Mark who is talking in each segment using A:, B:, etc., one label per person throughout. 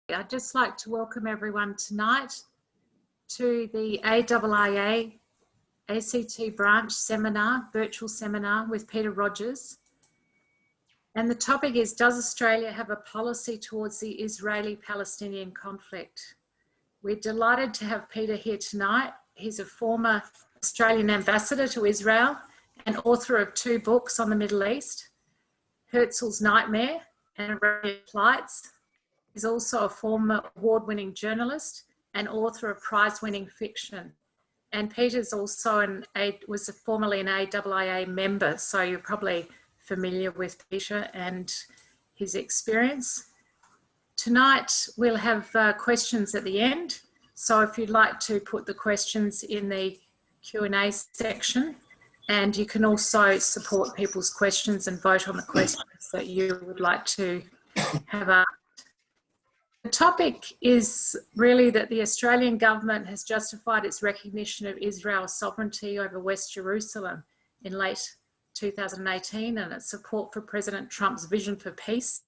A: I'd just like to welcome everyone tonight to the AIIA ACT branch seminar, virtual seminar with Peter Rodgers. And the topic is, does Australia have a policy towards the Israeli-Palestinian conflict? We're delighted to have Peter here tonight. He's a former Australian ambassador to Israel and author of 2 books on the Middle East, Herzl's Nightmare and Arabian Plights. He's also a former award-winning journalist and author of prize-winning fiction. And Peter's also was formerly an AIIA member, so you're probably familiar with Peter and his experience. Tonight we'll have questions at the end, so if you'd like to put the questions in the Q&A section, and you can also support people's questions and vote on the questions that you would like to have asked. The topic is really that the Australian government has justified its recognition of Israel's sovereignty over West Jerusalem in late 2018 and its support for President Trump's vision for peace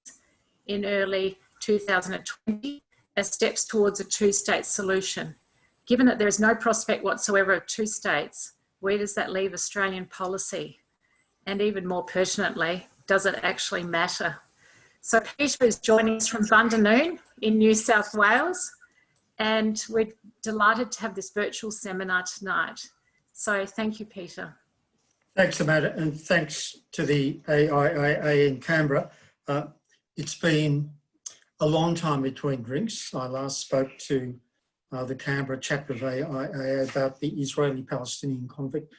A: in early 2020 as steps towards a 2-state solution. Given that there is no prospect whatsoever of 2 states, where does that leave Australian policy? And even more pertinently, does it actually matter? So Peter is joining us from Bundanoon in New South Wales, and we're delighted to have this virtual seminar tonight. So thank you, Peter.
B: Thanks, Amanda, and thanks to the AIIA in Canberra. It's been a long time between drinks. I last spoke to the Canberra chapter of AIIA about the Israeli-Palestinian conflict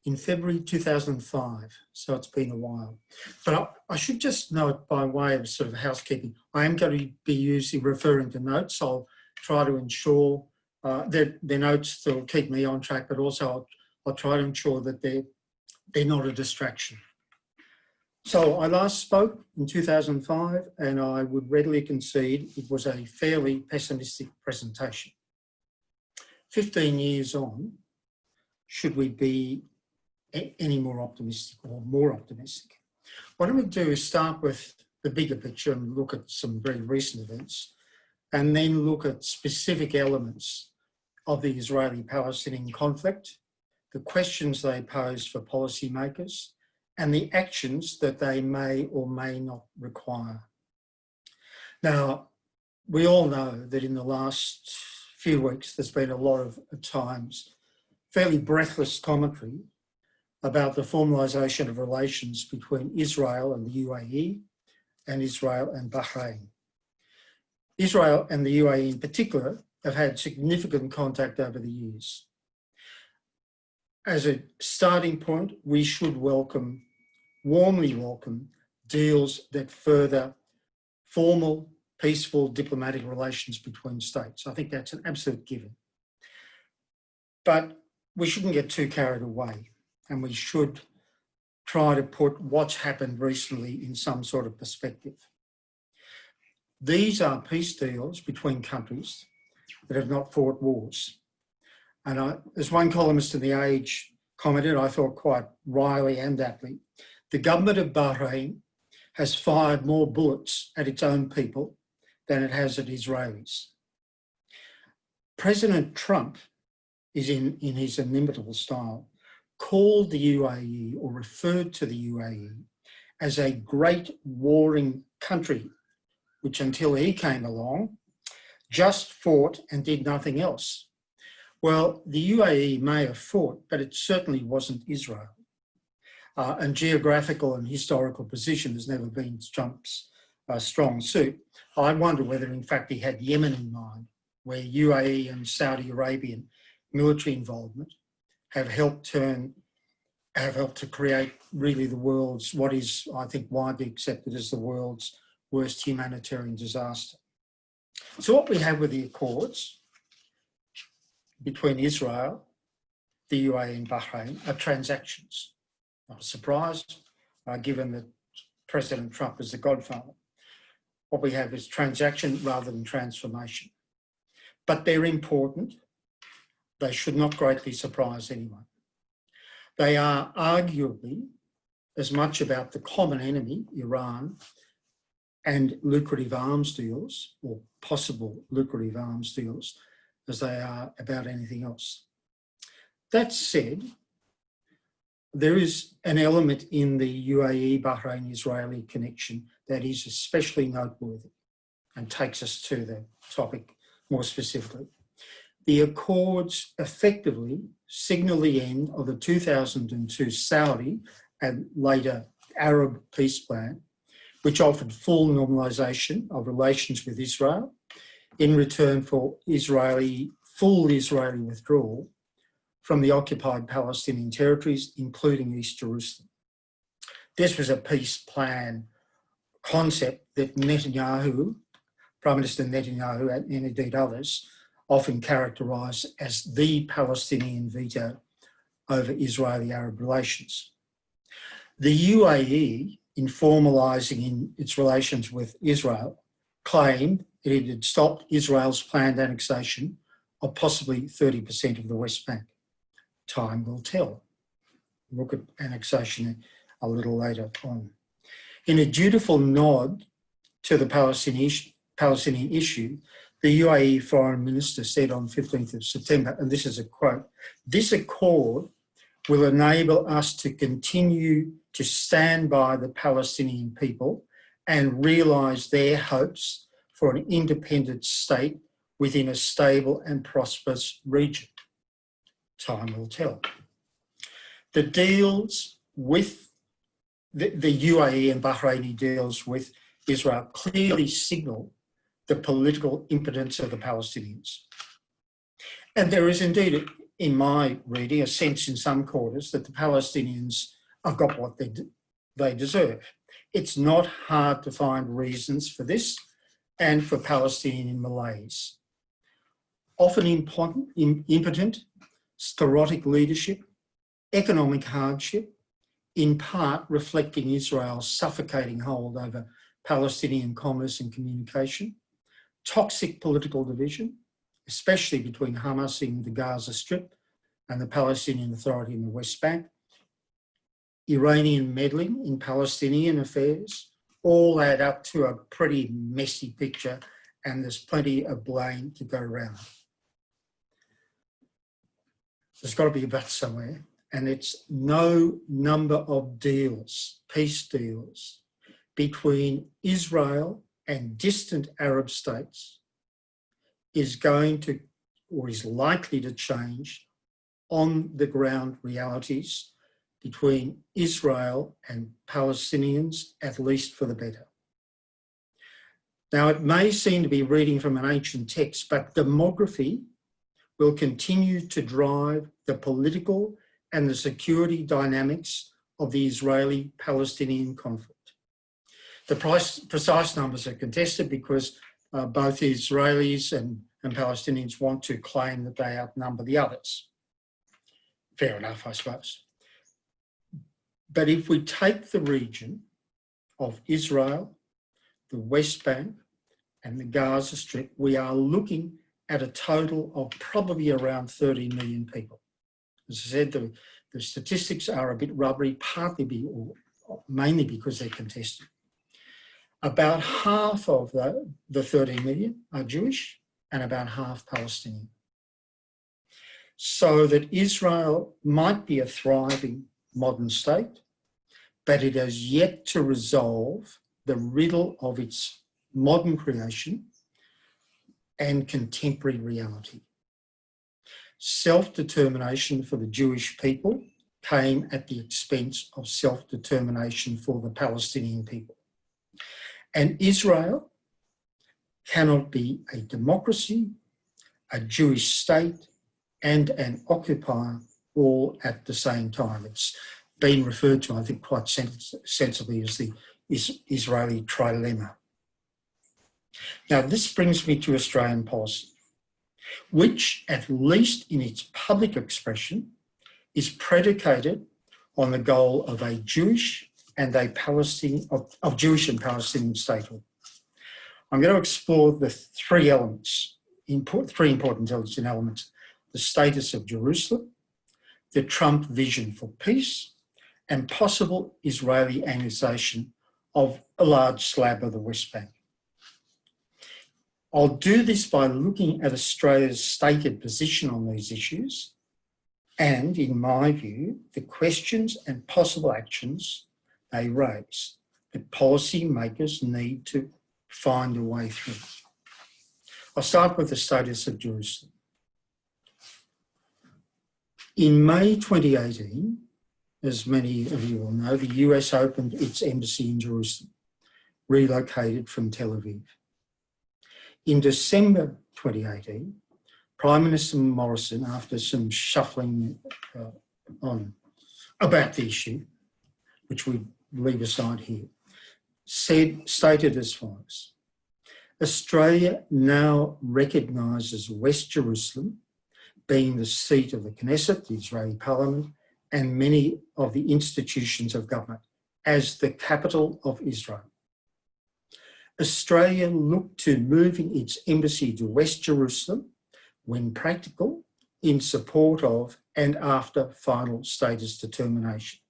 B: in February 2005, so it's been a while. But I should just note, by way of sort of housekeeping, I am going to be referring to notes. I'll try to ensure that the notes still keep me on track, but also I'll try to ensure that they're not a distraction. So I last spoke in 2005, and I would readily concede it was a fairly pessimistic presentation. 15 years on, should we be any more optimistic or more optimistic? What I'm going to do is start with the bigger picture and look at some very recent events, and then look at specific elements of the Israeli-Palestinian conflict, the questions they pose for policymakers, and the actions that they may or may not require. Now, we all know that in the last few weeks, there's been a lot of, at times, fairly breathless commentary about the formalisation of relations between Israel and the UAE and Israel and Bahrain. Israel and the UAE in particular have had significant contact over the years. As a starting point, we should warmly welcome deals that further formal, peaceful diplomatic relations between states. I think that's an absolute given. But we shouldn't get too carried away, and we should try to put what's happened recently in some sort of perspective. These are peace deals between countries that have not fought wars. And as one columnist in The Age commented, I thought quite wryly and aptly, the government of Bahrain has fired more bullets at its own people than it has at Israelis. President Trump is in his inimitable style, called the UAE or referred to the UAE as a great warring country, which until he came along, just fought and did nothing else. Well, the UAE may have fought, but it certainly wasn't Israel. And geographical and historical position has never been Trump's strong suit. I wonder whether, in fact, he had Yemen in mind, where UAE and Saudi Arabian military involvement have helped to create really the world's, what is, I think, widely accepted as the world's worst humanitarian disaster. So what we have with the Accords between Israel, the UAE and Bahrain are transactions. Not a surprise, given that President Trump is the godfather. What we have is transaction rather than transformation. But they're important. They should not greatly surprise anyone. They are arguably as much about the common enemy, Iran, and lucrative arms deals, or possible lucrative arms deals, as they are about anything else. That said, there is an element in the UAE, Bahrain, Israeli connection that is especially noteworthy and takes us to the topic more specifically. The Accords effectively signal the end of the 2002 Saudi and later Arab peace plan, which offered full normalisation of relations with Israel in return for full Israeli withdrawal from the occupied Palestinian territories, including East Jerusalem. This was a peace plan concept that Netanyahu, Prime Minister Netanyahu, and indeed others, often characterised as the Palestinian veto over Israeli-Arab relations. The UAE, in formalising its relations with Israel, claimed that it had stopped Israel's planned annexation of possibly 30% of the West Bank. Time will tell. Look at annexation a little later on. In a dutiful nod to the Palestinian issue, the UAE Foreign Minister said on 15th of September, and this is a quote, "This accord will enable us to continue to stand by the Palestinian people and realise their hopes for an independent state within a stable and prosperous region." Time will tell. The deals with the UAE and Bahraini deals with Israel clearly signal the political impotence of the Palestinians. And there is indeed, in my reading, a sense in some quarters that the Palestinians have got what they deserve. It's not hard to find reasons for this and for Palestinian malaise. Often impotent, sclerotic leadership, economic hardship, in part reflecting Israel's suffocating hold over Palestinian commerce and communication, toxic political division, especially between Hamas in the Gaza Strip and the Palestinian Authority in the West Bank, Iranian meddling in Palestinian affairs, all add up to a pretty messy picture, and there's plenty of blame to go around. There's got to be a but somewhere, and it's no number of deals, peace deals, between Israel and distant Arab states is going to, or is likely to change on the ground realities between Israel and Palestinians, at least for the better. Now, it may seem to be reading from an ancient text, but demography will continue to drive the political and the security dynamics of the Israeli-Palestinian conflict. The precise numbers are contested because both Israelis and Palestinians want to claim that they outnumber the others. Fair enough, I suppose. But if we take the region of Israel, the West Bank and the Gaza Strip, we are looking at a total of probably around 30 million people. As I said, the statistics are a bit rubbery, mainly because they're contested. About half of the 30 million are Jewish and about half Palestinian. So that Israel might be a thriving modern state, but it has yet to resolve the riddle of its modern creation and contemporary reality. Self-determination for the Jewish people came at the expense of self-determination for the Palestinian people. And Israel cannot be a democracy, a Jewish state, and an occupier all at the same time. It's been referred to, I think, quite sensibly as the Israeli trilemma. Now, this brings me to Australian policy, which, at least in its public expression, is predicated on the goal of a Jewish and a Palestinian, of Jewish and Palestinian statehood. I'm going to explore the three elements, three important elements: the status of Jerusalem, the Trump vision for peace, and possible Israeli annexation of a large slab of the West Bank. I'll do this by looking at Australia's stated position on these issues and, in my view, the questions and possible actions they raise that policymakers need to find a way through. I'll start with the status of Jerusalem. In May 2018, as many of you will know, the US opened its embassy in Jerusalem, relocated from Tel Aviv. In December 2018, Prime Minister Morrison, after some shuffling on about the issue, which we leave aside here, stated as follows: Australia now recognises West Jerusalem being the seat of the Knesset, the Israeli Parliament, and many of the institutions of government as the capital of Israel. Australia looked to moving its embassy to West Jerusalem when practical, in support of and after final status determination.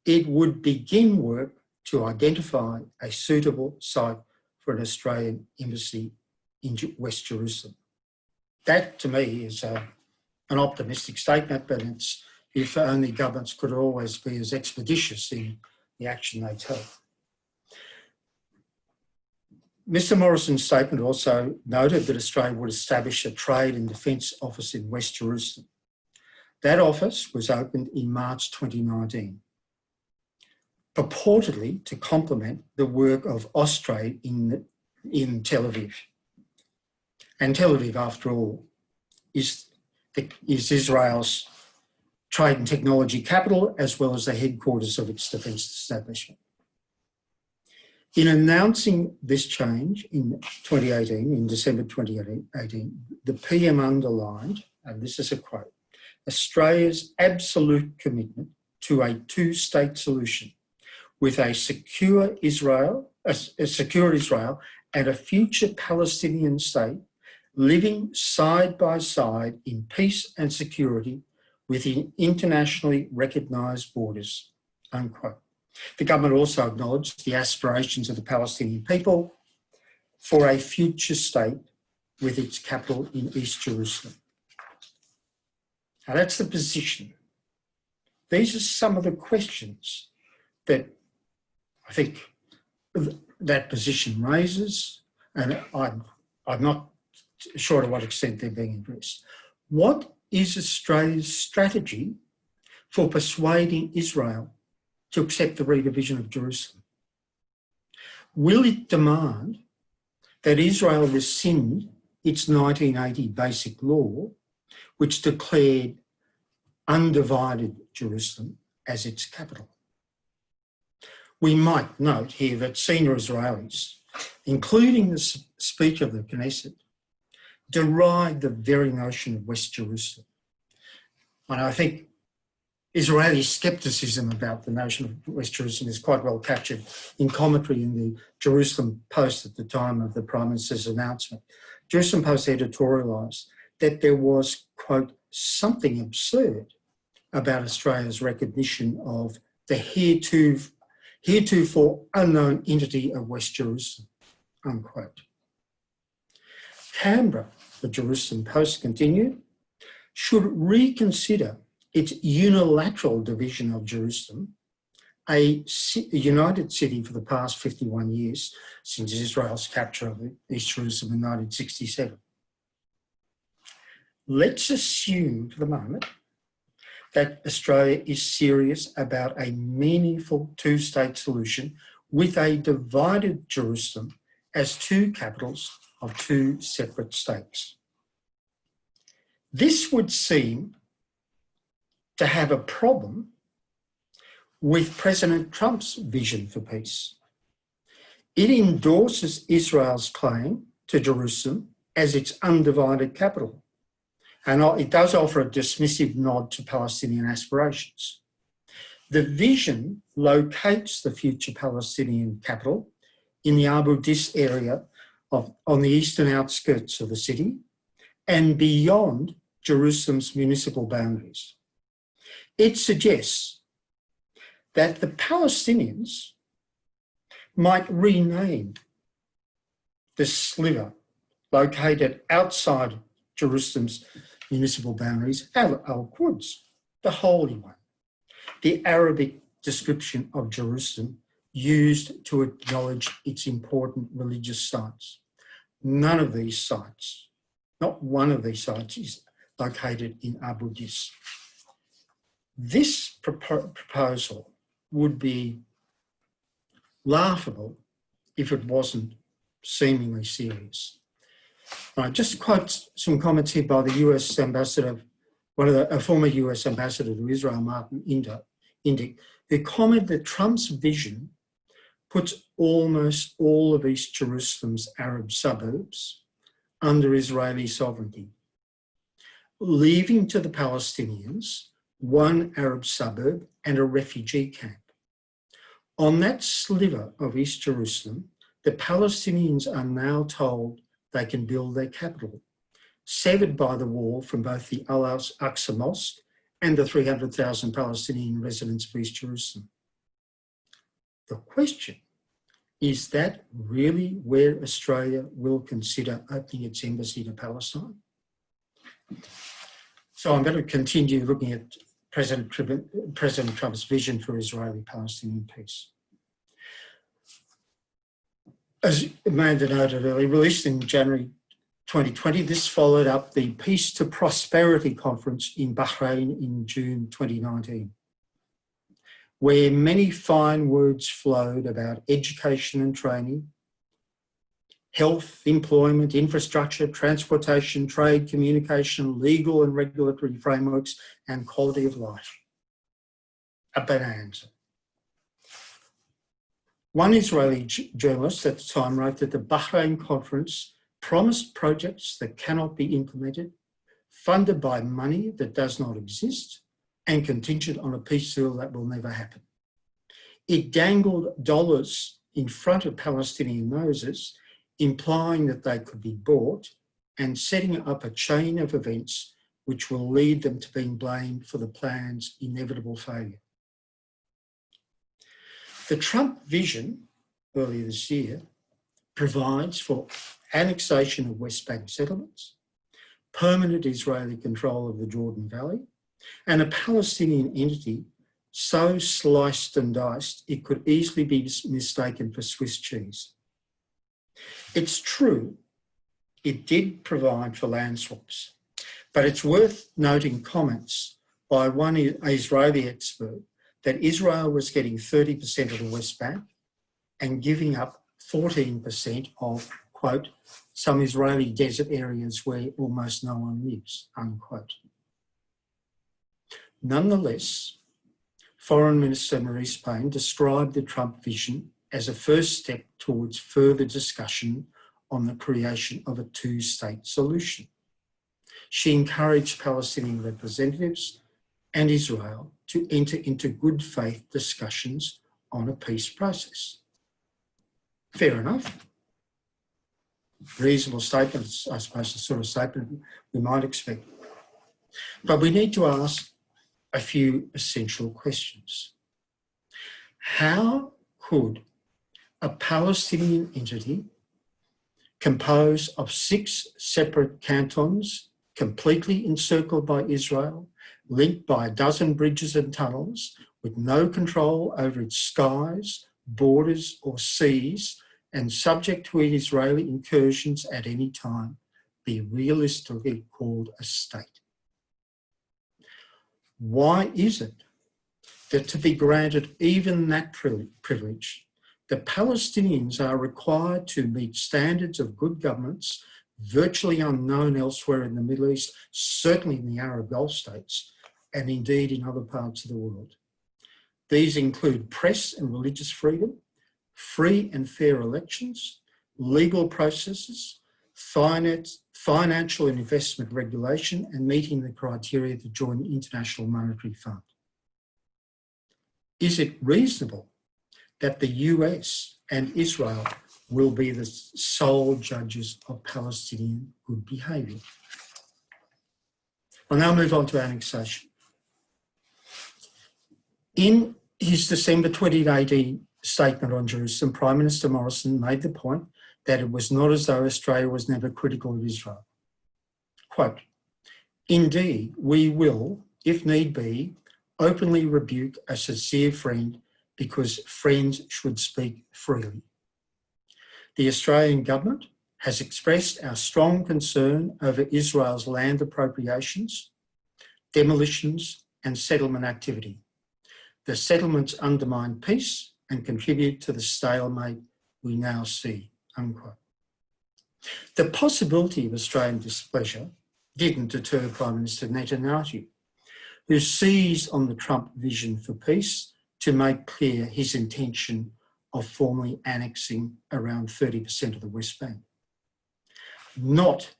B: It would begin work to identify a suitable site for an Australian embassy in West Jerusalem. That, to me, is an optimistic statement, but it's, if only governments could always be as expeditious in the action they take. Mr Morrison's statement also noted that Australia would establish a Trade and Defence Office in West Jerusalem. That office was opened in March 2019, purportedly to complement the work of Austrade in Tel Aviv. And Tel Aviv, after all, is Israel's trade and technology capital, as well as the headquarters of its defence establishment. In announcing this change in 2018, in December 2018, the PM underlined, and this is a quote, Australia's absolute commitment to a two-state solution with a secure Israel and a future Palestinian state living side by side in peace and security within internationally recognised borders, unquote. The government also acknowledged the aspirations of the Palestinian people for a future state with its capital in East Jerusalem. Now that's the position. These are some of the questions that I think that position raises, and I'm not sure to what extent they're being addressed. What is Australia's strategy for persuading Israel to accept the redivision of Jerusalem? Will it demand that Israel rescind its 1980 Basic Law, which declared undivided Jerusalem as its capital? We might note here that senior Israelis, including the Speaker of the Knesset, deride the very notion of West Jerusalem. And I think Israeli scepticism about the notion of West Jerusalem is quite well captured in commentary in the Jerusalem Post at the time of the Prime Minister's announcement. Jerusalem Post editorialised that there was, quote, something absurd about Australia's recognition of the heretofore unknown entity of West Jerusalem, unquote. Canberra, the Jerusalem Post continued, should reconsider its unilateral division of Jerusalem, a united city for the past 51 years since Israel's capture of East Jerusalem in 1967. Let's assume for the moment that Australia is serious about a meaningful two-state solution with a divided Jerusalem as two capitals of two separate states. This would seem to have a problem with President Trump's vision for peace. It endorses Israel's claim to Jerusalem as its undivided capital, and it does offer a dismissive nod to Palestinian aspirations. The vision locates the future Palestinian capital in the Abu Dis area on the eastern outskirts of the city and beyond Jerusalem's municipal boundaries. It suggests that the Palestinians might rename the sliver located outside Jerusalem's municipal boundaries Al-Quds, the Holy One, the Arabic description of Jerusalem used to acknowledge its important religious sites. None of these sites, not one of these sites, is located in Abu Dis. This proposal would be laughable if it wasn't seemingly serious. I just quote some comments here by the US ambassador, a former US ambassador to Israel, Martin Indyk, who commented that Trump's vision puts almost all of East Jerusalem's Arab suburbs under Israeli sovereignty, leaving to the Palestinians one Arab suburb and a refugee camp. On that sliver of East Jerusalem, the Palestinians are now told they can build their capital, severed by the wall from both the Al-Aqsa Mosque and the 300,000 Palestinian residents of East Jerusalem. The question, is that really where Australia will consider opening its embassy to Palestine? So I'm going to continue looking at President Trump's vision for Israeli-Palestinian peace. As Amanda noted earlier, released in January 2020, this followed up the Peace to Prosperity Conference in Bahrain in June 2019, where many fine words flowed about education and training, health, employment, infrastructure, transportation, trade, communication, legal and regulatory frameworks, and quality of life. A bonanza. One Israeli journalist at the time wrote that the Bahrain conference promised projects that cannot be implemented, funded by money that does not exist, and contingent on a peace deal that will never happen. It dangled dollars in front of Palestinian noses, implying that they could be bought, and setting up a chain of events which will lead them to being blamed for the plan's inevitable failure. The Trump vision earlier this year provides for annexation of West Bank settlements, permanent Israeli control of the Jordan Valley, and a Palestinian entity so sliced and diced it could easily be mistaken for Swiss cheese. It's true, it did provide for land swaps, but it's worth noting comments by one Israeli expert that Israel was getting 30% of the West Bank and giving up 14% of, quote, some Israeli desert areas where almost no one lives, unquote. Nonetheless, Foreign Minister Marise Payne described the Trump vision as a first step towards further discussion on the creation of a two-state solution. She encouraged Palestinian representatives and Israel to enter into good faith discussions on a peace process. Fair enough. Reasonable statements, I suppose, the sort of statement we might expect. But we need to ask a few essential questions. How could a Palestinian entity composed of 6 separate cantons, completely encircled by Israel, linked by a dozen bridges and tunnels, with no control over its skies, borders or seas, and subject to Israeli incursions at any time, be realistically called a state? Why is it that to be granted even that privilege, the Palestinians are required to meet standards of good governance virtually unknown elsewhere in the Middle East, certainly in the Arab Gulf states, and indeed in other parts of the world? These include press and religious freedom, free and fair elections, legal processes, financial and investment regulation, and meeting the criteria to join the International Monetary Fund. Is it reasonable that the US and Israel will be the sole judges of Palestinian good behaviour? I'll now move on to annexation. In his December 2018 statement on Jerusalem, Prime Minister Morrison made the point that it was not as though Australia was never critical of Israel. Quote, "Indeed, we will, if need be, openly rebuke a sincere friend because friends should speak freely. The Australian government has expressed our strong concern over Israel's land appropriations, demolitions and settlement activity. The settlements undermine peace and contribute to the stalemate we now see," unquote. The possibility of Australian displeasure didn't deter Prime Minister Netanyahu, who seized on the Trump vision for peace to make clear his intention of formally annexing around 30% of the West Bank. Not,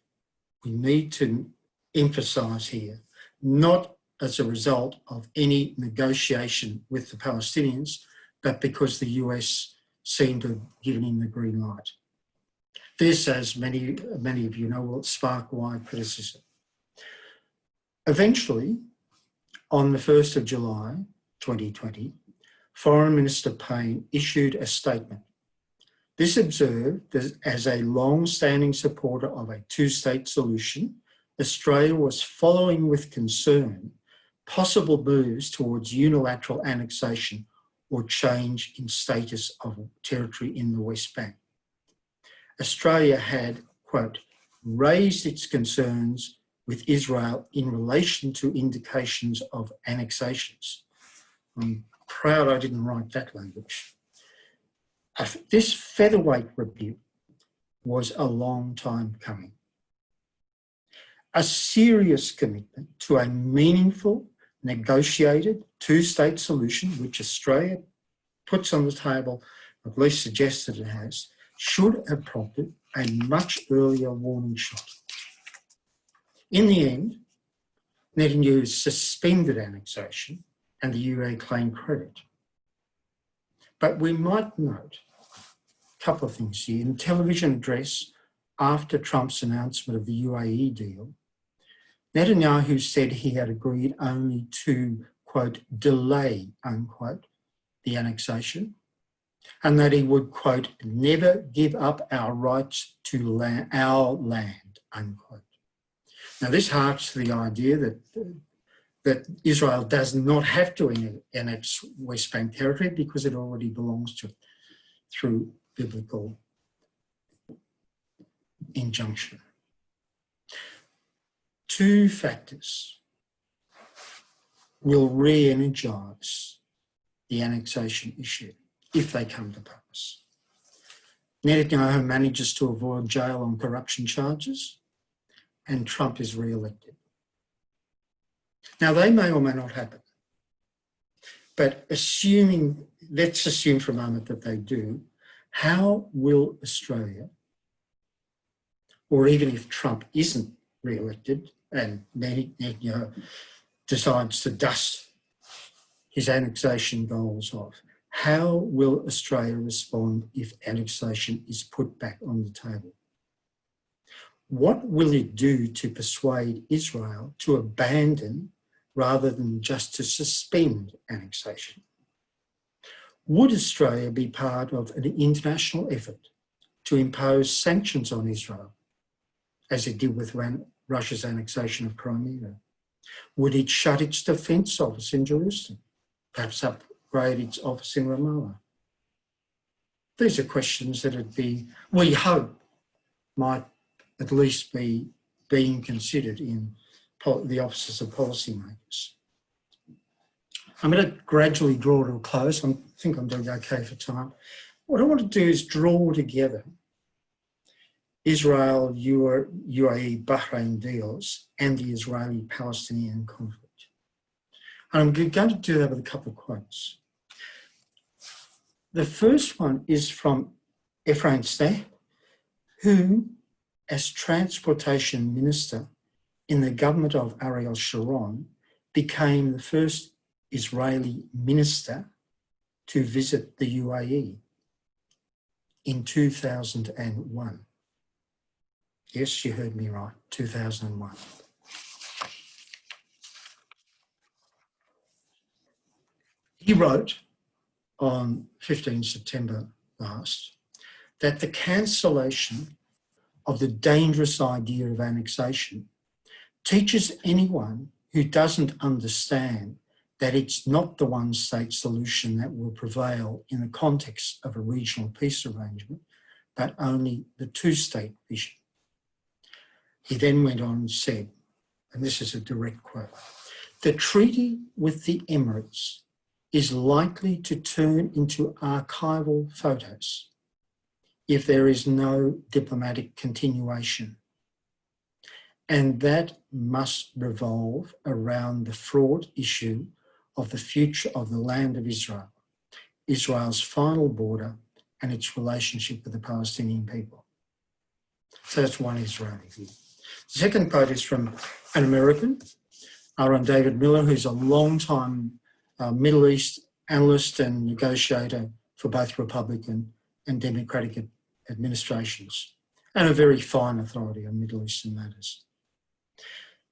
B: we need to emphasise here, not as a result of any negotiation with the Palestinians, but because the US seemed to have given him the green light. This, as many of you know, will spark wide criticism. Eventually, on the 1st of July 2020, Foreign Minister Payne issued a statement. This observed that as a long-standing supporter of a two-state solution, Australia was following with concern possible moves towards unilateral annexation or change in status of territory in the West Bank. Australia had, quote, "raised its concerns with Israel in relation to indications of annexations." I'm proud I didn't write that language. This featherweight rebuke was a long time coming. A serious commitment to a meaningful, negotiated two-state solution, which Australia puts on the table, or at least suggests that it has, should have prompted a much earlier warning shot. In the end, Netanyahu suspended annexation and the UAE claimed credit. But we might note a couple of things here. In the television address after Trump's announcement of the UAE deal, Netanyahu said he had agreed only to, quote, "delay," unquote, the annexation, and that he would, quote, "never give up our rights to our land," unquote. Now, this harks to the idea that Israel does not have to annex West Bank territory because it already belongs to it through biblical injunction. Two factors will re-energise the annexation issue if they come to pass. Netanyahu manages to avoid jail on corruption charges, and Trump is re-elected. Now, they may or may not happen, but let's assume for a moment that they do, how will Australia, or even if Trump isn't re-elected and Netanyahu decides to dust his annexation goals off, how will Australia respond if annexation is put back on the table? What will it do to persuade Israel to abandon rather than just to suspend annexation? Would Australia be part of an international effort to impose sanctions on Israel, as it did with Russia's annexation of Crimea? Would it shut its defence office in Jerusalem, perhaps upgrade its office in Ramallah? These are questions that we hope, might at least be being considered in the offices of policymakers. I'm going to gradually draw to a close. I think I'm doing okay for time. What I want to do is draw together Israel, UAE, Bahrain deals and the Israeli-Palestinian conflict. And I'm going to do that with a couple of quotes. The first one is from Ephraim Steh, who, as transportation minister in the government of Ariel Sharon, became the first Israeli minister to visit the UAE in 2001. Yes, you heard me right, 2001. He wrote on 15 September last that the cancellation of the dangerous idea of annexation teaches anyone who doesn't understand that it's not the one-state solution that will prevail in the context of a regional peace arrangement, but only the two-state vision. He then went on and said, and this is a direct quote, "The treaty with the Emirates is likely to turn into archival photos if there is no diplomatic continuation. And that must revolve around the fraught issue of the future of the land of Israel, Israel's final border and its relationship with the Palestinian people." So that's one Israeli view. The second quote is from an American, Aaron David Miller, who's a long-time Middle East analyst and negotiator for both Republican and Democratic administrations, and a very fine authority on Middle Eastern matters.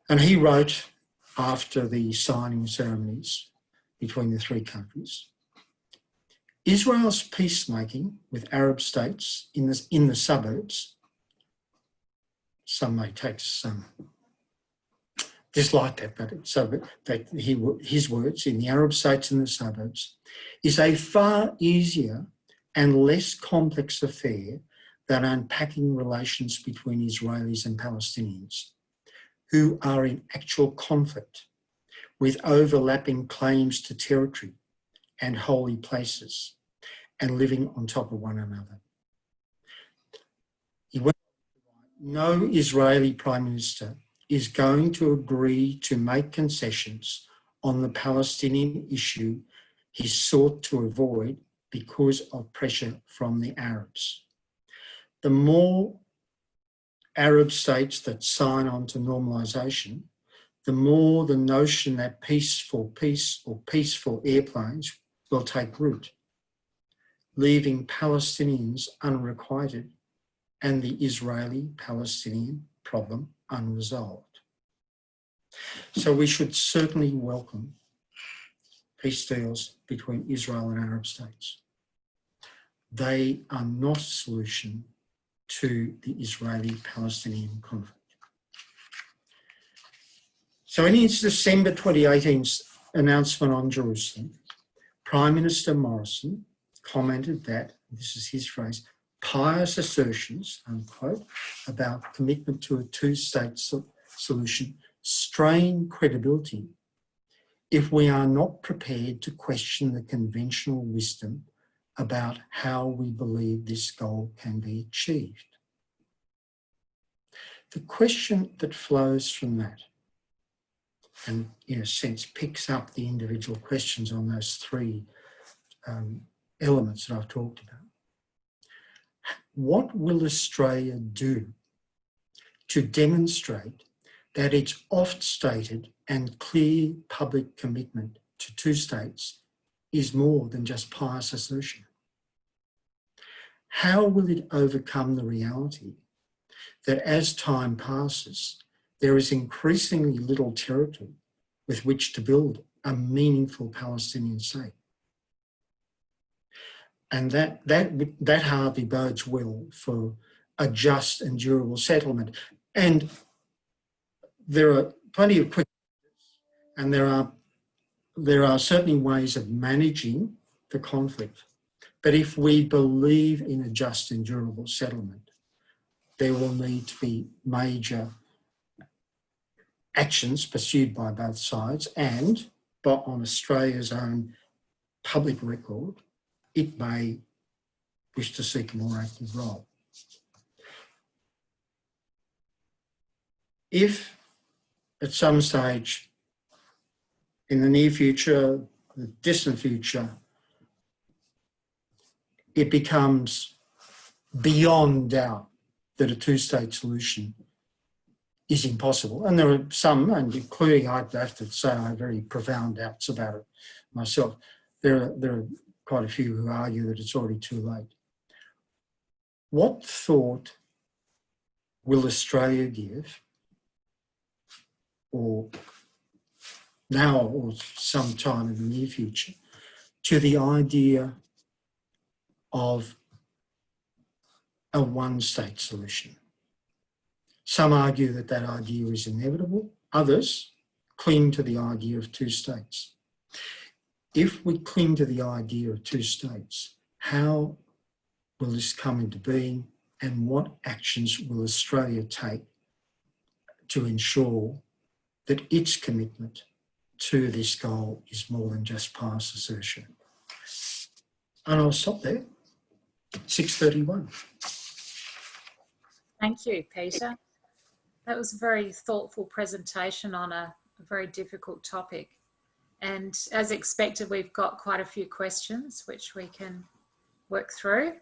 B: And he wrote after the signing ceremonies between the three countries, "Israel's peacemaking with Arab states in the suburbs," some may take some dislike that, but his words, "in the Arab states in the suburbs, is a far easier and less complex affair than unpacking relations between Israelis and Palestinians, who are in actual conflict with overlapping claims to territory and holy places and living on top of one another." He went on, "No Israeli Prime Minister is going to agree to make concessions on the Palestinian issue he sought to avoid because of pressure from the Arabs. The more Arab states that sign on to normalisation, the more the notion that peace for peace or peace for airplanes will take root, leaving Palestinians unrequited and the Israeli-Palestinian problem unresolved. So we should certainly welcome peace deals between Israel and Arab states. They are not a solution to the Israeli-Palestinian conflict." So in his December 2018 announcement on Jerusalem, Prime Minister Morrison commented that, this is his phrase, "pious assertions," unquote, about commitment to a two-state solution strain credibility if we are not prepared to question the conventional wisdom about how we believe this goal can be achieved. The question that flows from that, and in a sense picks up the individual questions on those three elements that I've talked about. What will Australia do to demonstrate that its oft-stated and clear public commitment to two states is more than just pious assertion? How will it overcome the reality that as time passes, there is increasingly little territory with which to build a meaningful Palestinian state? And that hardly bodes well for a just and durable settlement. And there are plenty of quick, and there are certainly ways of managing the conflict. But if we believe in a just and durable settlement, there will need to be major actions pursued by both sides, and on Australia's own public record, it may wish to seek a more active role. If at some stage in the near future, the distant future, it becomes beyond doubt that a two-state solution is impossible, and there are some, and including I'd have to say I have very profound doubts about it myself, there are quite a few who argue that it's already too late. What thought will Australia give, or now or sometime in the near future, to the idea of a one-state solution. Some argue that that idea is inevitable. Others cling to the idea of two states. If we cling to the idea of two states, how will this come into being, and what actions will Australia take to ensure that its commitment to this goal is more than just past assertion? And I'll stop there. 6:31.
A: Thank you, Peter. That was a very thoughtful presentation on a very difficult topic. And as expected, we've got quite a few questions which we can work through.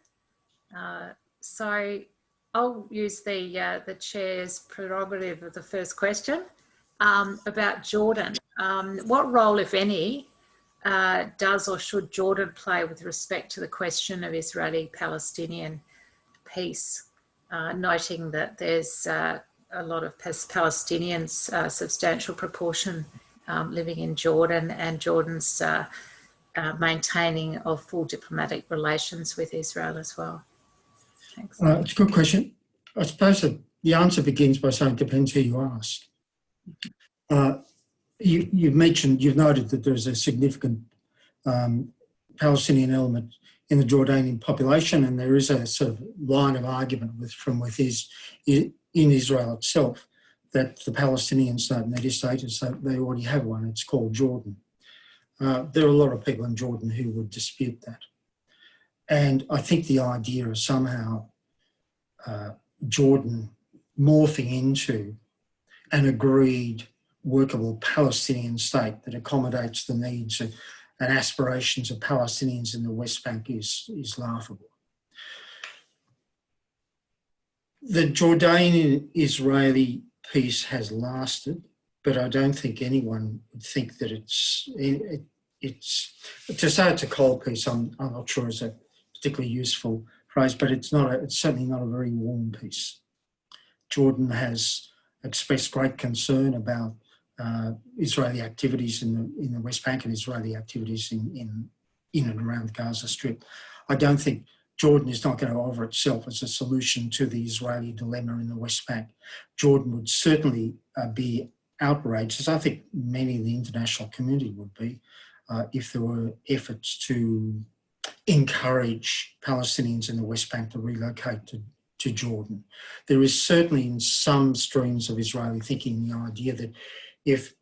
A: So I'll use the chair's prerogative of the first question about Jordan. What role, if any, does or should Jordan play with respect to the question of Israeli-Palestinian peace, noting that there's a lot of Palestinians, a substantial proportion living in Jordan, and Jordan's maintaining of full diplomatic relations with Israel as well? Thanks.
B: It's a good question. I suppose that the answer begins by saying it depends who you ask. You've noted that there's a significant Palestinian element in the Jordanian population, and there is a sort of line of argument in Israel itself that the Palestinians don't need a status, so they already have one. It's called Jordan. There are a lot of people in Jordan who would dispute that. And I think the idea of somehow Jordan morphing into an agreed workable Palestinian state that accommodates the needs and aspirations of Palestinians in the West Bank is laughable. The Jordanian-Israeli peace has lasted, but I don't think anyone would think that it's to say it's a cold peace, I'm not sure is a particularly useful phrase, but it's certainly not a very warm peace. Jordan has expressed great concern about Israeli activities in the West Bank and Israeli activities in and around the Gaza Strip. I don't think Jordan is not going to offer itself as a solution to the Israeli dilemma in the West Bank. Jordan would certainly be outraged, as I think many in the international community would be, if there were efforts to encourage Palestinians in the West Bank to relocate to Jordan. There is certainly in some streams of Israeli thinking the idea that if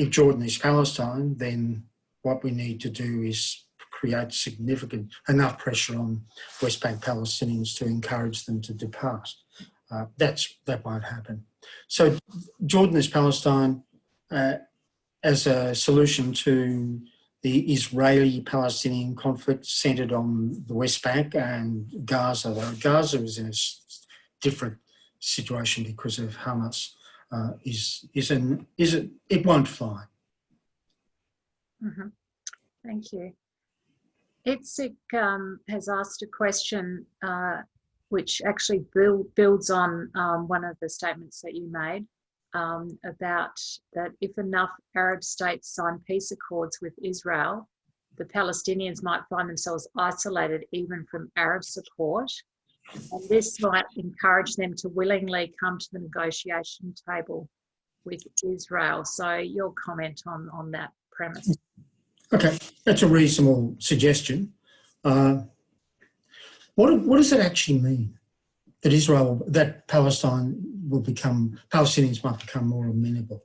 B: Jordan is Palestine, then what we need to do is create enough pressure on West Bank Palestinians to encourage them to depart. That won't happen. So Jordan is Palestine as a solution to the Israeli-Palestinian conflict centred on the West Bank and Gaza. Gaza is in a different situation because of Hamas. It won't fly.
A: Mm-hmm. Thank you. Itzik has asked a question which actually builds on one of the statements that you made about that if enough Arab states sign peace accords with Israel, the Palestinians might find themselves isolated even from Arab support, and this might encourage them to willingly come to the negotiation table with Israel. So your comment on that premise.
B: Okay, that's a reasonable suggestion. What does it actually mean that Palestinians might become more amenable?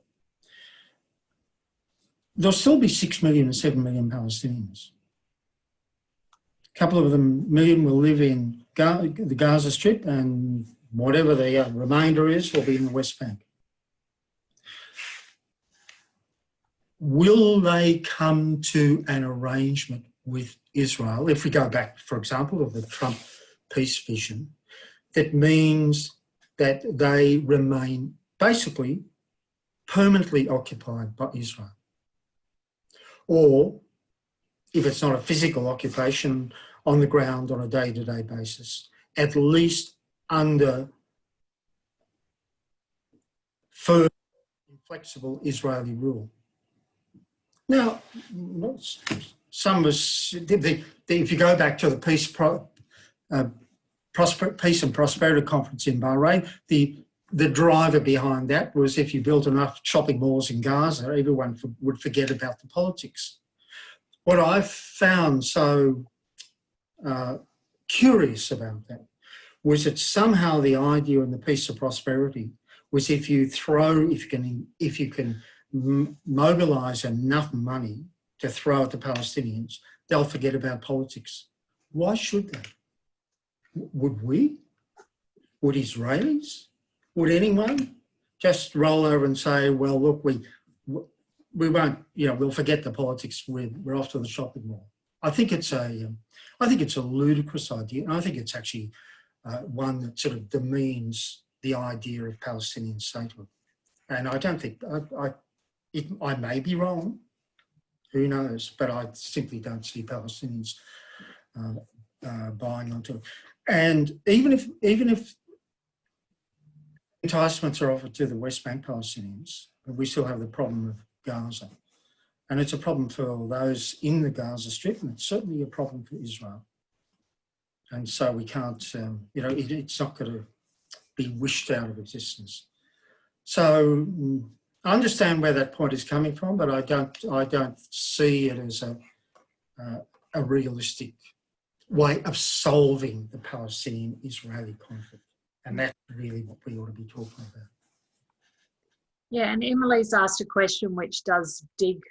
B: There'll still be 6 million and 7 million Palestinians. A couple of million will live in the Gaza Strip, and whatever the remainder is will be in the West Bank. Will they come to an arrangement with Israel, if we go back, for example, to the Trump peace vision, that means that they remain basically permanently occupied by Israel? Or, if it's not a physical occupation, on the ground on a day-to-day basis, at least under firm, inflexible Israeli rule. Now, some was, if you go back to the Peace and Prosperity Conference in Bahrain, the driver behind that was if you built enough shopping malls in Gaza, everyone would forget about the politics. What I found so curious about that was that somehow the idea in the Peace and Prosperity was if you can mobilise enough money to throw at the Palestinians, they'll forget about politics. Why should they? Would we? Would Israelis? Would anyone just roll over and say, well, look, we won't, we'll forget the politics, we're off to the shopping mall. I think it's a ludicrous idea, and I think it's actually one that sort of demeans the idea of Palestinian statehood. And I don't think, I may be wrong, who knows, but I simply don't see Palestinians buying onto it. And even if enticements are offered to the West Bank Palestinians, we still have the problem of Gaza. And it's a problem for those in the Gaza Strip, and it's certainly a problem for Israel. And so we can't, it's not going to be wished out of existence. So I understand where that point is coming from, but I don't see it as a realistic way of solving the Palestinian-Israeli conflict. And that's really what we ought to be talking about.
A: Yeah, and Emily's asked a question which does dig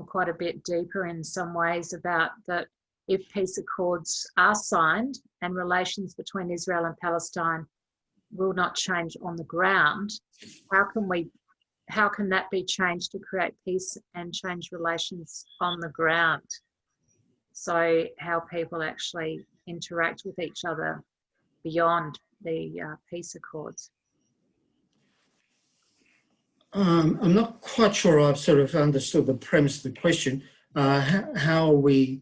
A: quite a bit deeper in some ways about that if peace accords are signed and relations between Israel and Palestine will not change on the ground, how can that be changed to create peace and change relations on the ground? So how people actually interact with each other beyond the peace accords.
B: I'm not quite sure I've sort of understood the premise of the question. How we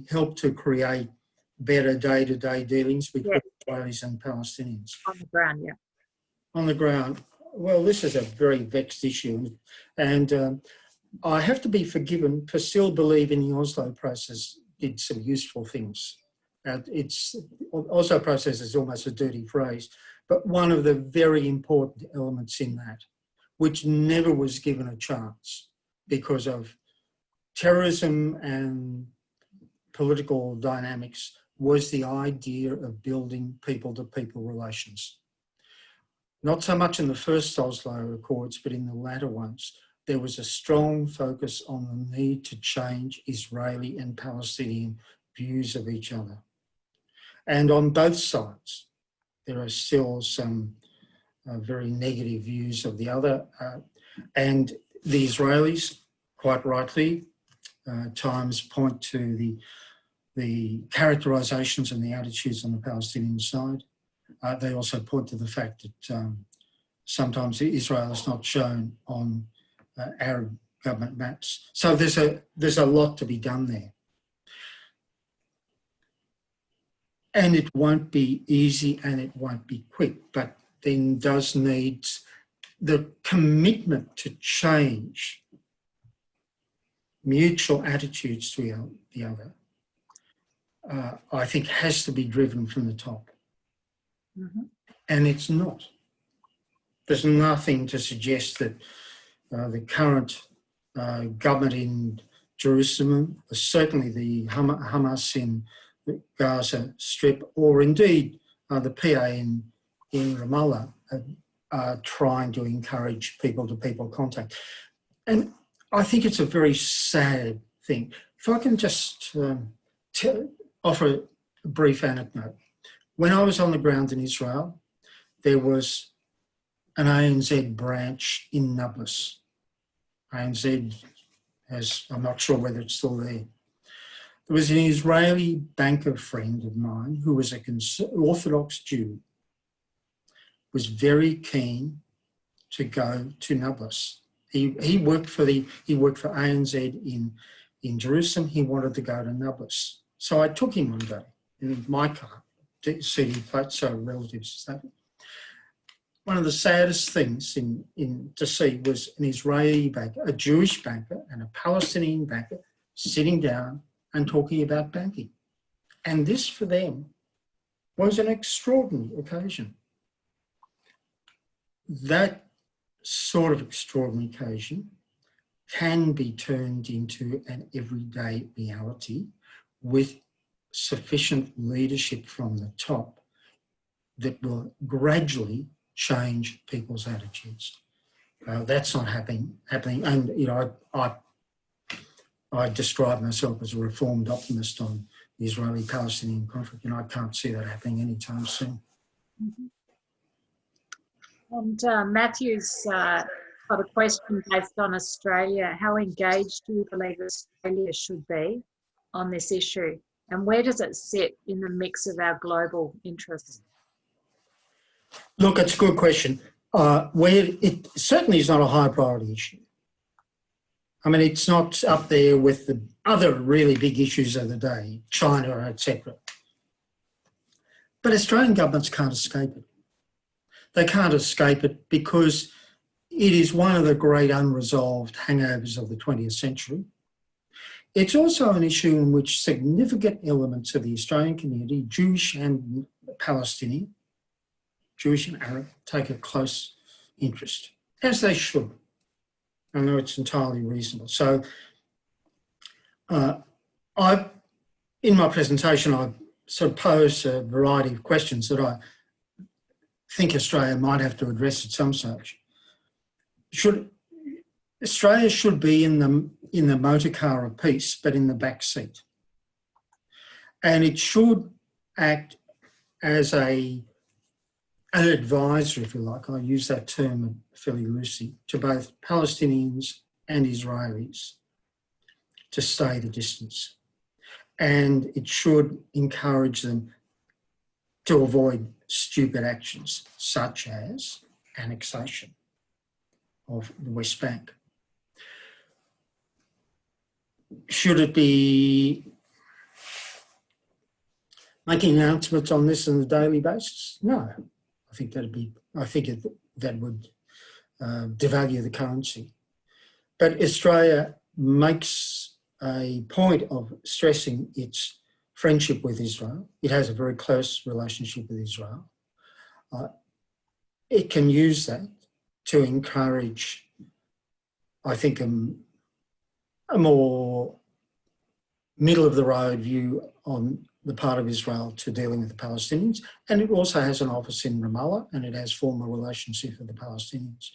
B: help to create better day-to-day dealings between Israelis and Palestinians?
A: On the ground, yeah.
B: On the ground. Well, this is a very vexed issue, and I have to be forgiven for still believing the Oslo process did some useful things. Oslo process is almost a dirty phrase, but one of the very important elements in that, which never was given a chance because of terrorism and political dynamics, was the idea of building people-to-people relations. Not so much in the first Oslo Accords, but in the latter ones, there was a strong focus on the need to change Israeli and Palestinian views of each other. And on both sides, there are still some very negative views of the other. And the Israelis, quite rightly, times point to the characterisations and the attitudes on the Palestinian side. They also point to the fact that sometimes Israel is not shown on Arab government maps. So there's a lot to be done there. And it won't be easy and it won't be quick, but then does need the commitment to change mutual attitudes to the other, I think has to be driven from the top. Mm-hmm. And it's not. There's nothing to suggest that the current government in Jerusalem, certainly the Hamas in the Gaza Strip, or indeed the PA in Ramallah, are trying to encourage people-to-people contact. And I think it's a very sad thing. If I can just offer a brief anecdote. When I was on the ground in Israel, there was an ANZ branch in Nablus. ANZ, I'm not sure whether it's still there. There was an Israeli banker friend of mine who was an Orthodox Jew, was very keen to go to Nablus. He worked for ANZ in Jerusalem. He wanted to go to Nablus. So I took him one day in my car to see him, so relatives. one of the saddest things to see was an Israeli banker, a Jewish banker and a Palestinian banker sitting down and talking about banking. And this for them was an extraordinary occasion. That sort of extraordinary occasion can be turned into an everyday reality with sufficient leadership from the top that will gradually change people's attitudes. That's not happening. And, you know, I describe myself as a reformed optimist on the Israeli-Palestinian conflict, and I can't see that happening anytime soon.
A: Mm-hmm. And Matthew's got a question based on Australia. How engaged do you believe Australia should be on this issue? And where does it sit in the mix of our global interests?
B: Look, it's a good question. Where it certainly is not a high priority issue. I mean, it's not up there with the other really big issues of the day, China, etc. But Australian governments can't escape it. They can't escape it because it is one of the great unresolved hangovers of the 20th century. It's also an issue in which significant elements of the Australian community, Jewish and Palestinian, Jewish and Arab, take a close interest, as they should. I know it's entirely reasonable. So in my presentation, I sort of posed a variety of questions that I think Australia might have to address at some stage. Australia should be in the motor car of peace, but in the back seat. And it should act as an advisor, if you like, I use that term fairly loosely, to both Palestinians and Israelis to stay the distance. And it should encourage them to avoid stupid actions such as annexation of the West Bank. Should it be making announcements on this on a daily basis? No. I think that would devalue the currency. But Australia makes a point of stressing its friendship with Israel. It has a very close relationship with Israel. It can use that to encourage, I think, a more middle-of-the-road view on the part of Israel to dealing with the Palestinians. And it also has an office in Ramallah, and it has formal relationships with the Palestinians.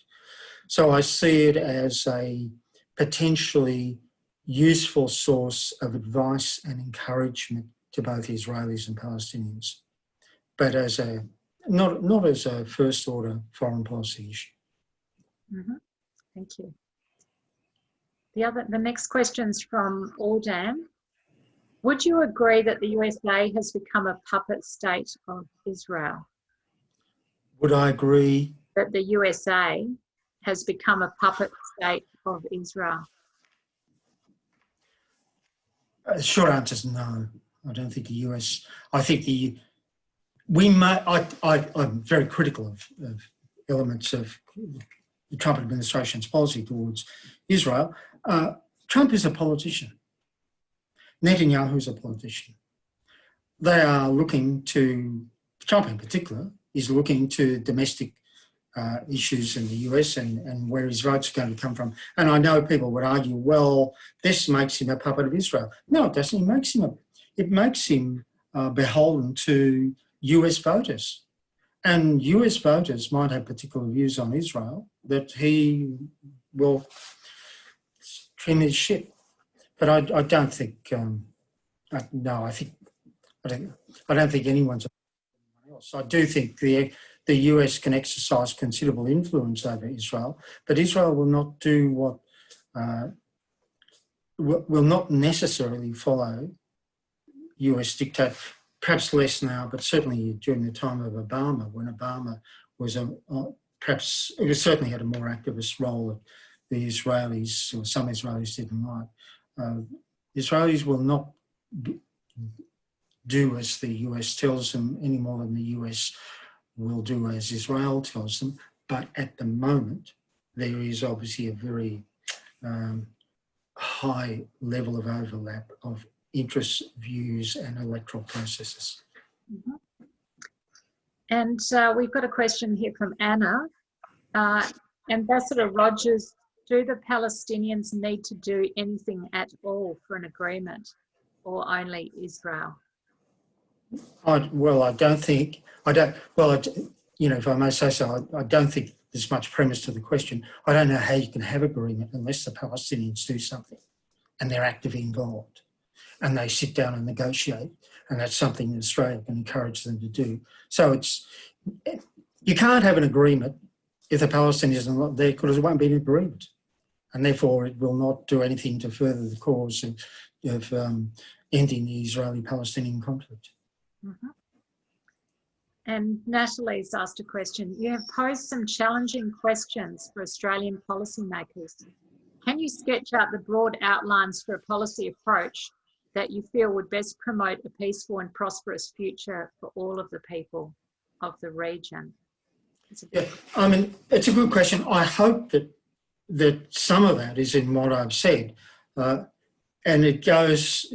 B: So I see it as a potentially useful source of advice and encouragement to both Israelis and Palestinians, but as not as a first-order foreign policy issue.
A: Mm-hmm. Thank you. The next question's from Aldam. Would you agree that the USA has become a puppet state of Israel?
B: Would I agree?
A: That the USA has become a puppet state of Israel?
B: The short answer is no. I don't think the US, I think I'm very critical of elements of the Trump administration's policy towards Israel. Trump is a politician. Netanyahu is a politician. They are looking to, Trump in particular, is looking to domestic issues in the US and where his votes are going to come from. And I know people would argue, well, this makes him a puppet of Israel. No, it doesn't. It makes him beholden to US voters. And US voters might have particular views on Israel that he will trim his ship. But I don't think, I don't think anyone's else. I do think the US can exercise considerable influence over Israel, but Israel will not do will not necessarily follow US dictate, perhaps less now, but certainly during the time of Obama, when Obama was perhaps, it certainly had a more activist role that the Israelis, or some Israelis didn't like. Israelis will not do as the US tells them any more than the US will do as Israel tells them, but at the moment, there is obviously a very high level of overlap of interests, views, and electoral processes.
A: Mm-hmm. And we've got a question here from Anna. Ambassador Rodgers, do the Palestinians need to do anything at all for an agreement, or only Israel?
B: If I may say so, I don't think there's much premise to the question. I don't know how you can have agreement unless the Palestinians do something and they're actively involved and they sit down and negotiate, and that's something that Australia can encourage them to do. So you can't have an agreement if the Palestinians are not there, because it won't be an agreement, and therefore it will not do anything to further the cause of ending the Israeli-Palestinian conflict.
A: Mm-hmm. And Natalie's asked a question. You have posed some challenging questions for Australian policymakers. Can you sketch out the broad outlines for a policy approach that you feel would best promote a peaceful and prosperous future for all of the people of the region?
B: Yeah, I mean, it's a good question. I hope that some of that is in what I've said, and it goes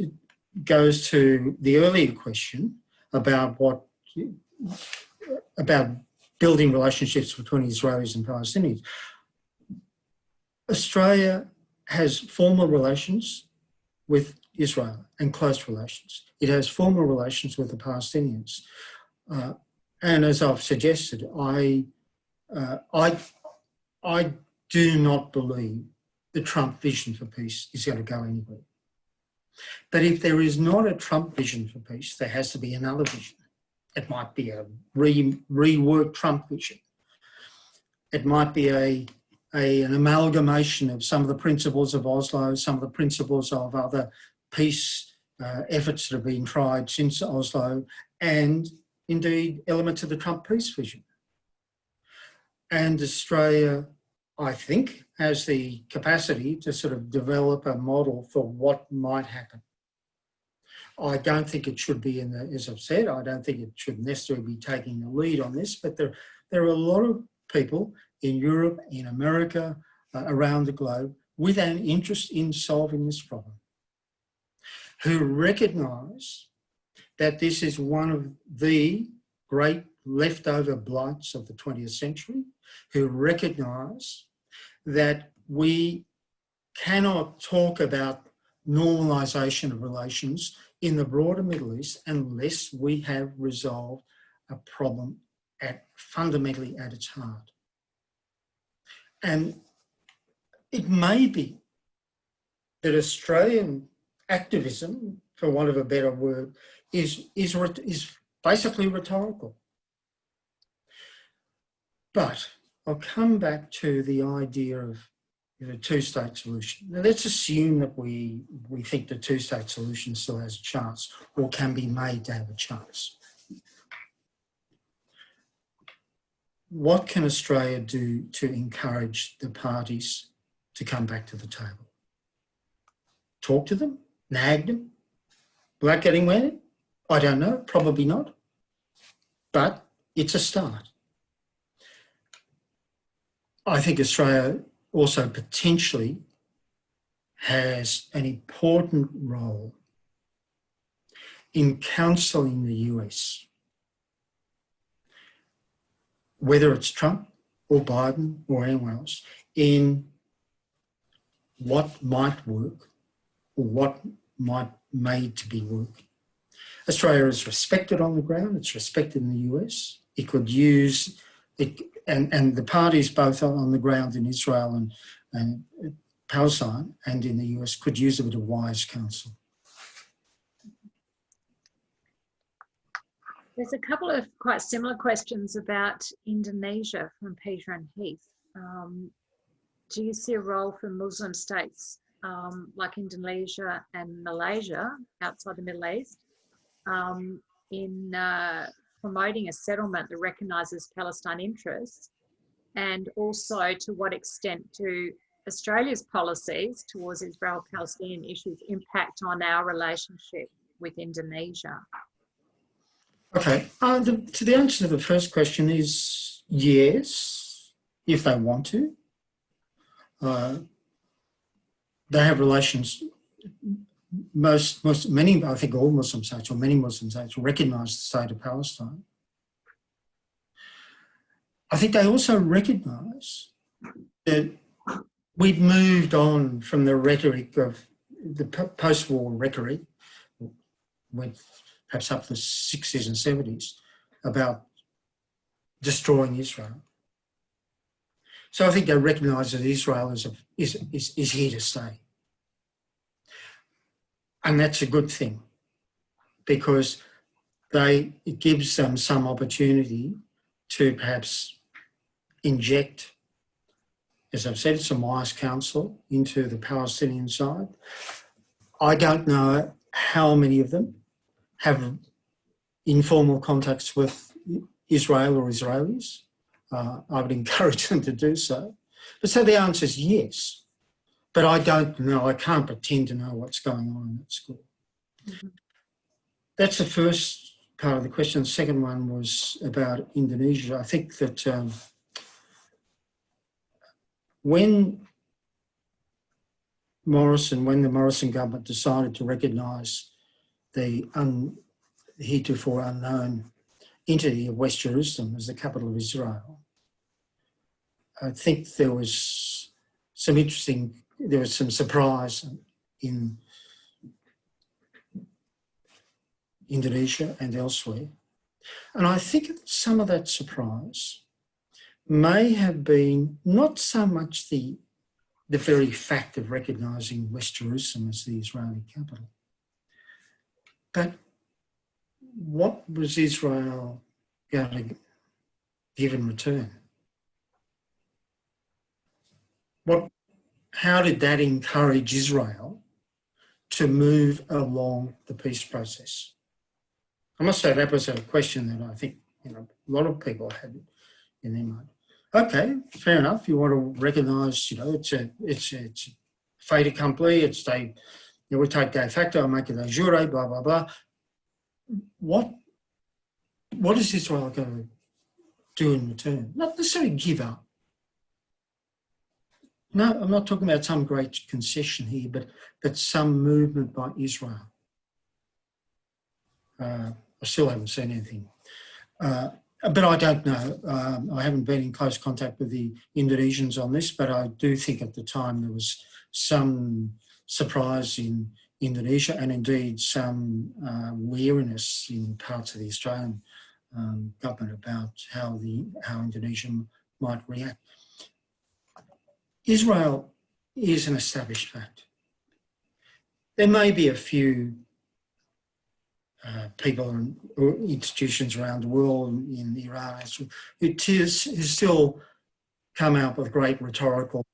B: to the earlier question about building relationships between Israelis and Palestinians. Australia has formal relations with Israel and close relations. It has formal relations with the Palestinians. And as I've suggested, I do not believe the Trump vision for peace is going to go anywhere. But if there is not a Trump vision for peace, there has to be another vision. It might be a reworked Trump vision. It might be an amalgamation of some of the principles of Oslo, some of the principles of other peace efforts that have been tried since Oslo, and indeed elements of the Trump peace vision. And Australia, I think, has the capacity to sort of develop a model for what might happen. I don't think it should be as I've said, I don't think it should necessarily be taking the lead on this, but there are a lot of people in Europe, in America, around the globe, with an interest in solving this problem, who recognise that this is one of the great leftover blights of the 20th century, who recognise that we cannot talk about normalisation of relations in the broader Middle East unless we have resolved a problem fundamentally at its heart. And it may be that Australian activism, for want of a better word, is basically rhetorical. But I'll come back to the idea of a two-state solution. Now, let's assume that we think the two-state solution still has a chance or can be made to have a chance. What can Australia do to encourage the parties to come back to the table? Talk to them? Nag them? Without getting wedded? I don't know, probably not. But it's a start. I think Australia also potentially has an important role in counselling the US, whether it's Trump or Biden or anyone else, in what might work or what might made to be working. Australia is respected on the ground, it's respected in the US. It could use it, and the parties both on the ground in Israel and Palestine and in the US could use a bit of wise counsel.
A: There's a couple of quite similar questions about Indonesia from Peter and Heath. Do you see a role for Muslim states like Indonesia and Malaysia outside the Middle East in promoting a settlement that recognises Palestine interests, and also to what extent do Australia's policies towards Israel-Palestinian issues impact on our relationship with Indonesia?
B: Okay, to the answer to the first question is yes, if they want to. They have relations. Many, I think all Muslim states or many Muslim states recognise the state of Palestine. I think they also recognise that we've moved on from the rhetoric of the post-war rhetoric, went perhaps up to the 60s and 70s, about destroying Israel. So I think they recognise that Israel is here to stay. And that's a good thing, because it gives them some opportunity to perhaps inject, as I've said, some wise counsel into the Palestinian side. I don't know how many of them have informal contacts with Israel or Israelis. I would encourage them to do so. But so the answer is yes. But I don't know, I can't pretend to know what's going on in that school. Mm-hmm. That's the first part of the question. The second one was about Indonesia. I think that when the Morrison government decided to recognise the heretofore unknown entity of West Jerusalem as the capital of Israel, I think there was some surprise in Indonesia and elsewhere. And I think some of that surprise may have been not so much the very fact of recognising West Jerusalem as the Israeli capital, but what was Israel going to give in return? How did that encourage Israel to move along the peace process? I must say that was a question that I think a lot of people had in their mind. Okay, fair enough. You want to recognise, it's a fait accompli. We take de facto, make it de jure, blah blah blah. What is Israel going to do in return? Not necessarily give up. No, I'm not talking about some great concession here, but some movement by Israel. I still haven't seen anything. But I don't know. I haven't been in close contact with the Indonesians on this, but I do think at the time there was some surprise in Indonesia and indeed some wariness in parts of the Australian government about how Indonesia might react. Israel is an established fact. There may be a few people and institutions around the world in Iran who still come out with great rhetorical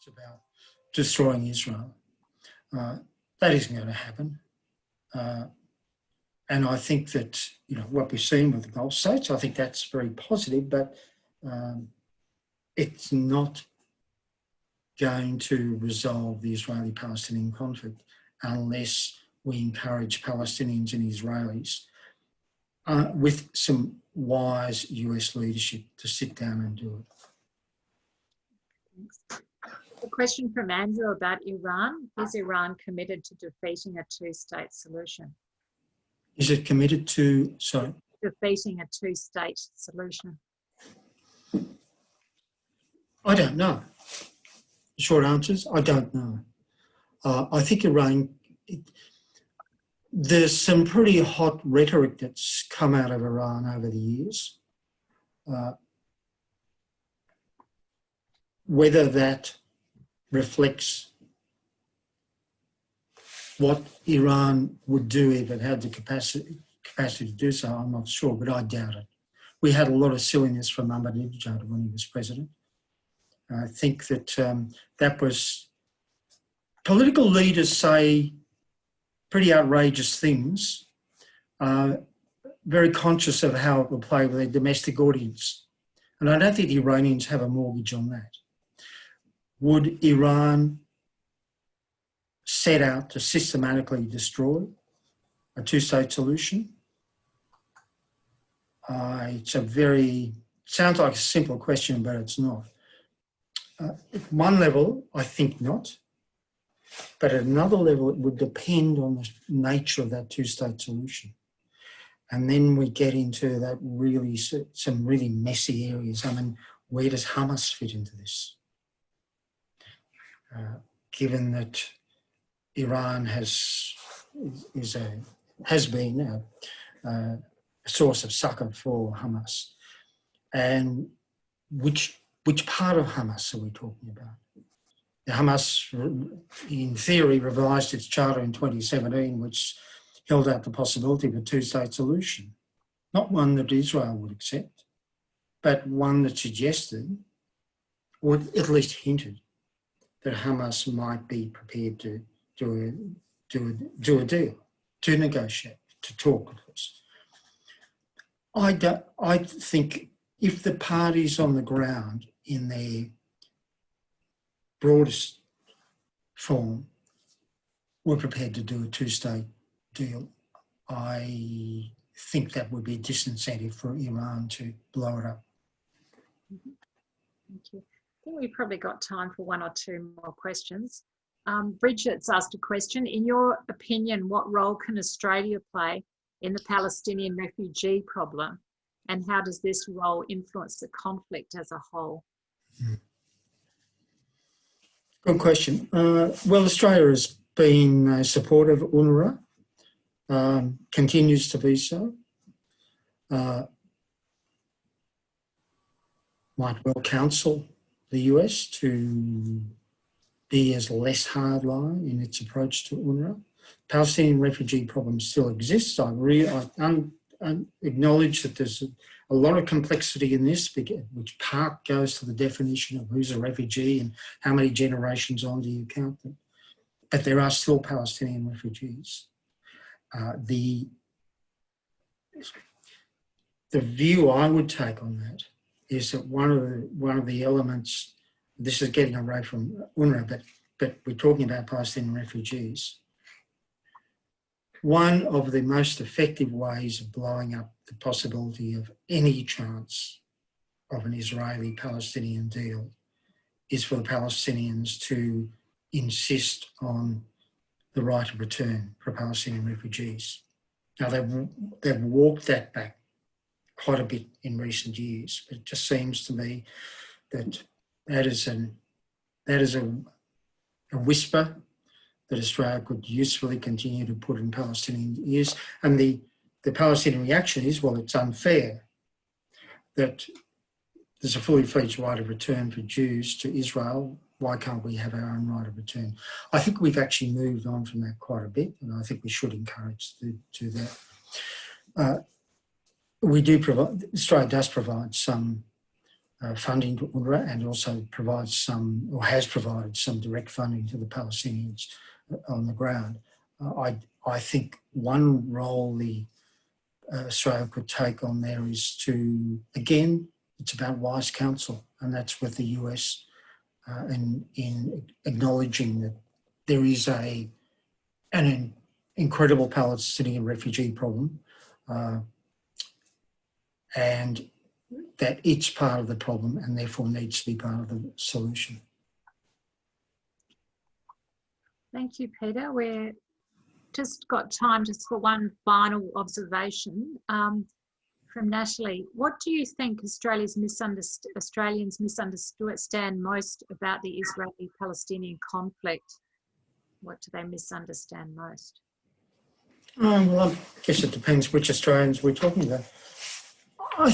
B: about destroying Israel. That isn't going to happen. And I think that, what we've seen with the Gulf states, I think that's very positive, but it's not going to resolve the Israeli-Palestinian conflict unless we encourage Palestinians and Israelis with some wise US leadership to sit down and do it.
A: Thanks. A question from Andrew about Iran. Is Iran committed to defeating a two-state solution?
B: Is it committed to, sorry?
A: Defeating a two-state solution.
B: I don't know. The short answer is I don't know. I think Iran, there's some pretty hot rhetoric that's come out of Iran over the years. Whether that reflects what Iran would do if it had the capacity to do so, I'm not sure, but I doubt it. We had a lot of silliness from Ahmadinejad when he was president. I think that that was... Political leaders say pretty outrageous things, very conscious of how it will play with their domestic audience. And I don't think the Iranians have a mortgage on that. Would Iran set out to systematically destroy a two-state solution? sounds like a simple question, but it's not. At one level, I think not. But at another level, it would depend on the nature of that two-state solution. And then we get into that some really messy areas. I mean, where does Hamas fit into this? Given that Iran has been a source of succor for Hamas, and which part of Hamas are we talking about? Hamas, in theory, revised its charter in 2017, which held out the possibility of a two-state solution. Not one that Israel would accept, but one that suggested, or at least hinted, that Hamas might be prepared to do a deal, to negotiate, to talk, of course. I think if the parties on the ground in their broadest form were prepared to do a two-state deal, I think that would be a disincentive for Iran to blow it up.
A: Thank you. I think we've probably got time for one or two more questions. Bridget's asked a question. In your opinion, what role can Australia play in the Palestinian refugee problem? And how does this role influence the conflict as a whole?
B: Good question. Well, Australia has been supportive of UNRWA, continues to be so. Might well counsel the US to be as less hardline in its approach to UNRWA. Palestinian refugee problem still exists. I acknowledge that there's a lot of complexity in this, which part goes to the definition of who's a refugee and how many generations on do you count them. But there are still Palestinian refugees. The view I would take on that is that one of the elements, this is getting away from UNRWA, but we're talking about Palestinian refugees. One of the most effective ways of blowing up the possibility of any chance of an Israeli-Palestinian deal is for the Palestinians to insist on the right of return for Palestinian refugees. Now, they've walked that back quite a bit in recent years, but it just seems to me that that is a whisper that Australia could usefully continue to put in Palestinian ears. And the Palestinian reaction is, well, it's unfair that there's a fully fledged right of return for Jews to Israel. Why can't we have our own right of return? I think we've actually moved on from that quite a bit, and I think we should encourage to do that. Australia does provide some funding to UNRWA, and also provides some, or has provided some direct funding to the Palestinians on the ground. I think one role Australia could take on there is to, again, it's about wise counsel, and that's with the US in acknowledging that there is an incredible Palestinian refugee problem, and that it's part of the problem and therefore needs to be part of the solution.
A: Thank you, Peter. We've just got time just for one final observation from Natalie. What do you think Australians misunderstand most about the Israeli-Palestinian conflict? What do they misunderstand most?
B: Well, I guess it depends which Australians we're talking about. I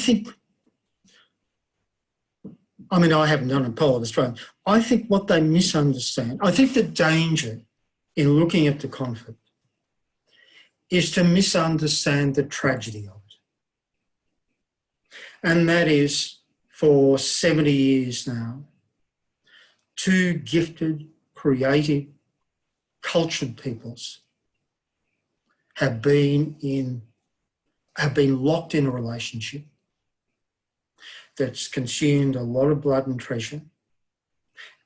B: haven't done a poll of Australians. I think what they misunderstand, I think the danger in looking at the conflict is to misunderstand the tragedy of it. And that is, for 70 years now, two gifted, creative, cultured peoples have been locked in a relationship that's consumed a lot of blood and treasure,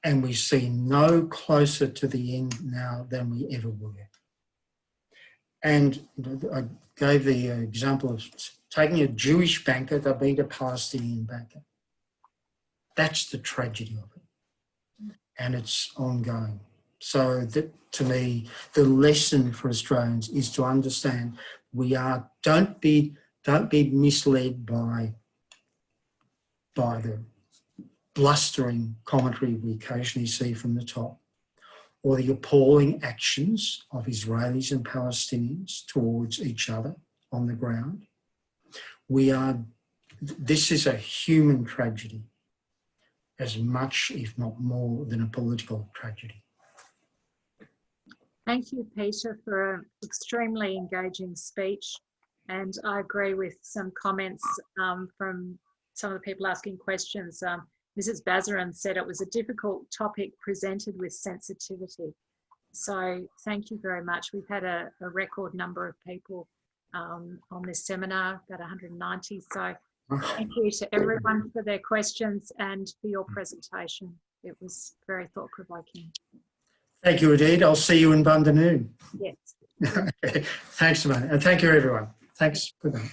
B: and we see no closer to the end now than we ever were. And gave the example of taking a Jewish banker to beat a Palestinian banker. That's the tragedy of it, and it's ongoing. So that, to me, the lesson for Australians is to understand don't be misled by the blustering commentary we occasionally see from the top, or the appalling actions of Israelis and Palestinians towards each other on the ground. This is a human tragedy as much, if not more, than a political tragedy.
A: Thank you, Peter, for an extremely engaging speech. And I agree with some comments from some of the people asking questions. Mrs. Bazaran said it was a difficult topic presented with sensitivity. So thank you very much. We've had a record number of people on this seminar, about 190. So thank you to everyone for their questions and for your presentation. It was very thought-provoking.
B: Thank you, Adid. I'll see you in Bundanoon.
A: Yes.
B: Thanks, man. And thank you, everyone. Thanks for that.